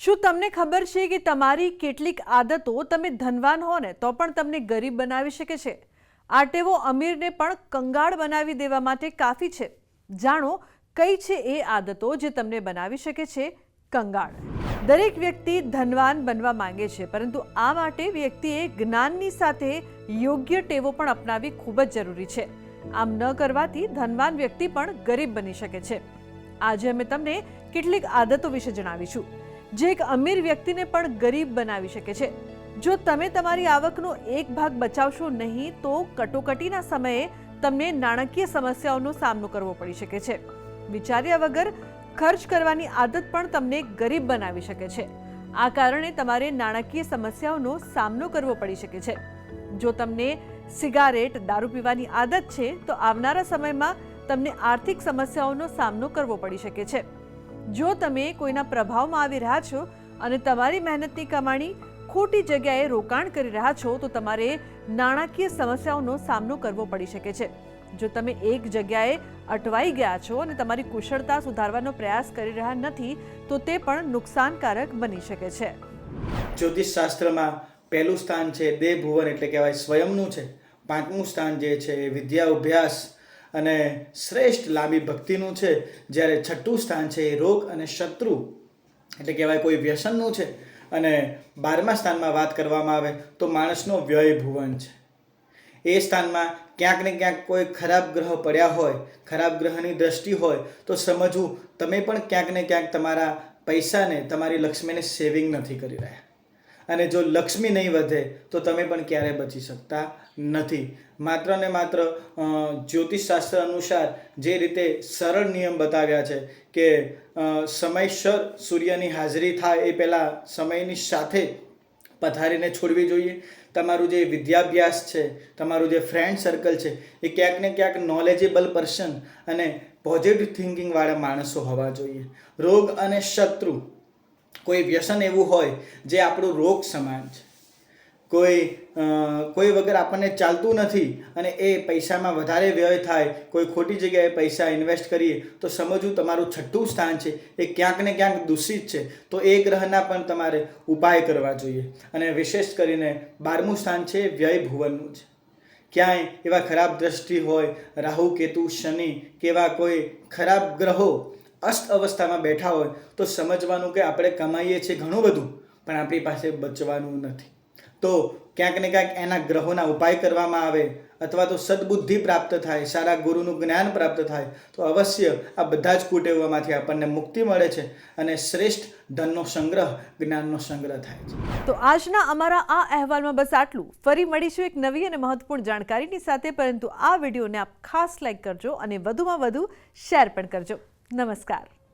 શું તમને ખબર છે કે તમારી કેટલીક આદતો તમે ધનવાન હો ને તો પણ તમને ગરીબ બનાવી શકે છે? આ ટેવો અમીરને પણ કંગાળ બનાવી દેવા માટે કાફી છે. જાણો કઈ છે એ આદતો જે તમને બનાવી શકે છે કંગાળ. દરેક વ્યક્તિ ધનવાન બનવા માંગે છે, પરંતુ આ માટે વ્યક્તિએ જ્ઞાનની સાથે યોગ્ય ટેવો પણ અપનાવવી ખૂબ જ જરૂરી છે. આમ ન કરવાથી ધનવાન વ્યક્તિ પણ ગરીબ બની શકે છે. આજે અમે તમને કેટલીક આદતો વિશે જણાવીશું જે એક અમીર વ્યક્તિને પણ ગરીબ બનાવી શકે છે. જો તમે તમારી આવકનો એક ભાગ બચાવશો નહીં તો કટોકટીના સમયે તમને નાણાકીય સમસ્યાઓનો સામનો કરવો પડી શકે છે. વિચાર્યા વગર ખર્ચ કરવાની આદત પણ તમને ગરીબ બનાવી શકે છે. આ કારણે તમારે નાણાકીય સમસ્યાઓનો સામનો કરવો પડી શકે છે. જો તમને સિગારેટ, દારૂ પીવાની આદત છે તો આવનારા સમયમાં તમને આર્થિક સમસ્યાઓનો સામનો કરવો પડી શકે છે. જો તમે કોઈના પ્રભાવમાં આવી રહ્યા છો અને તમારી મહેનતની કમાણી ખોટી જગ્યાએ રોકાણ કરી રહ્યા છો તો તમારે નાણાકીય સમસ્યાઓનો સામનો કરવો પડી શકે છે. જો તમે એક જગ્યાએ અટવાઈ ગયા છો અને તમારી કુશળતા સુધારવાનો પ્રયાસ કરી રહ્યા નથી તો તે પણ નુકસાનકારક બની શકે છે. જ્યોતિષ શાસ્ત્રમાં પહેલું સ્થાન છે દેહ ભુવન એટલે કહેવાય સ્વયંનું છે. પાંચમું સ્થાન જે છે એ વિદ્યા અભ્યાસ અને શ્રેષ્ઠ લાંબી ભક્તિનું છે. જ્યારે છઠ્ઠું સ્થાન છે એ રોગ અને શત્રુ એટલે કહેવાય કોઈ વ્યસનનું છે. અને 12મા સ્થાનમાં વાત કરવામાં આવે તો માણસનો વ્યય ભુવન છે. એ સ્થાનમાં ક્યાંક ને ક્યાંક કોઈ ખરાબ ગ્રહ પડ્યા હોય, ખરાબ ગ્રહની દ્રષ્ટિ હોય તો સમજવું તમે પણ ક્યાંક ને ક્યાંક તમારા પૈસાને, તમારી લક્ષ્મીને સેવિંગ નથી કરી રહ્યા. અને જો લક્ષ્મી નહીં વધે તો તમે પણ ક્યારેય બચી શકતા નથી. માત્ર ને માત્ર જ્યોતિષશાસ્ત્ર અનુસાર જે રીતે સરળ નિયમ બતાવ્યા છે કે સમયસર સૂર્યની હાજરી થાય એ પહેલાં સમયની સાથે પથારીને છોડવી જોઈએ. તમારું જે વિદ્યાભ્યાસ છે, તમારું જે ફ્રેન્ડ સર્કલ છે એ ક્યાંક ને ક્યાંક નોલેજેબલ પર્સન અને પોઝિટિવ થિંકિંગવાળા માણસો હોવા જોઈએ. રોગ અને શત્રુ કોઈ વ્યસન એવું હોય જે આપણું રોગ સમાન છે, કોઈ વગર આપણને ચાલતું નથી અને એ પૈસામાં વધારે વ્યય થાય, કોઈ ખોટી જગ્યાએ પૈસા ઇન્વેસ્ટ કરીએ તો સમજવું તમારું છઠ્ઠું સ્થાન છે એ ક્યાંક ને ક્યાંક દૂષિત છે. તો એ ગ્રહના પણ તમારે ઉપાય કરવા જોઈએ. અને વિશેષ કરીને 12મું સ્થાન છે વ્યય ભુવનનું છે. ક્યાંય એવા ખરાબ દ્રષ્ટિ હોય, રાહુ, કેતુ, શનિ કેવા કોઈ ખરાબ ગ્રહો અસ્ત અવસ્થામાં બેઠા હોય તો સમજવાનું કે આપણે કમાઈએ છીએ ઘણું બધું પણ આપણી પાસે બચવાનું નથી. તો ક્યાંક ને ક્યાંક એના ગ્રહોના ઉપાય કરવામાં આવે અથવા તો સદબુદ્ધિ પ્રાપ્ત થાય, સારા ગુરુનું જ્ઞાન પ્રાપ્ત થાય તો અવશ્ય આ બધા જ કુટેવોમાંથી આપણને મુક્તિ મળે છે અને શ્રેષ્ઠ ધનનો સંગ્રહ, જ્ઞાનનો સંગ્રહ થાય છે. તો આજના અમારા આ અહેવાલમાં બસ આટલું. ફરી મળીશું એક નવી અને મહત્વપૂર્ણ જાણકારીની સાથે, પરંતુ આ વિડીયોને આપ ખાસ લાઈક કરજો અને વધુમાં વધુ શેર પણ કરજો. નમસ્કાર.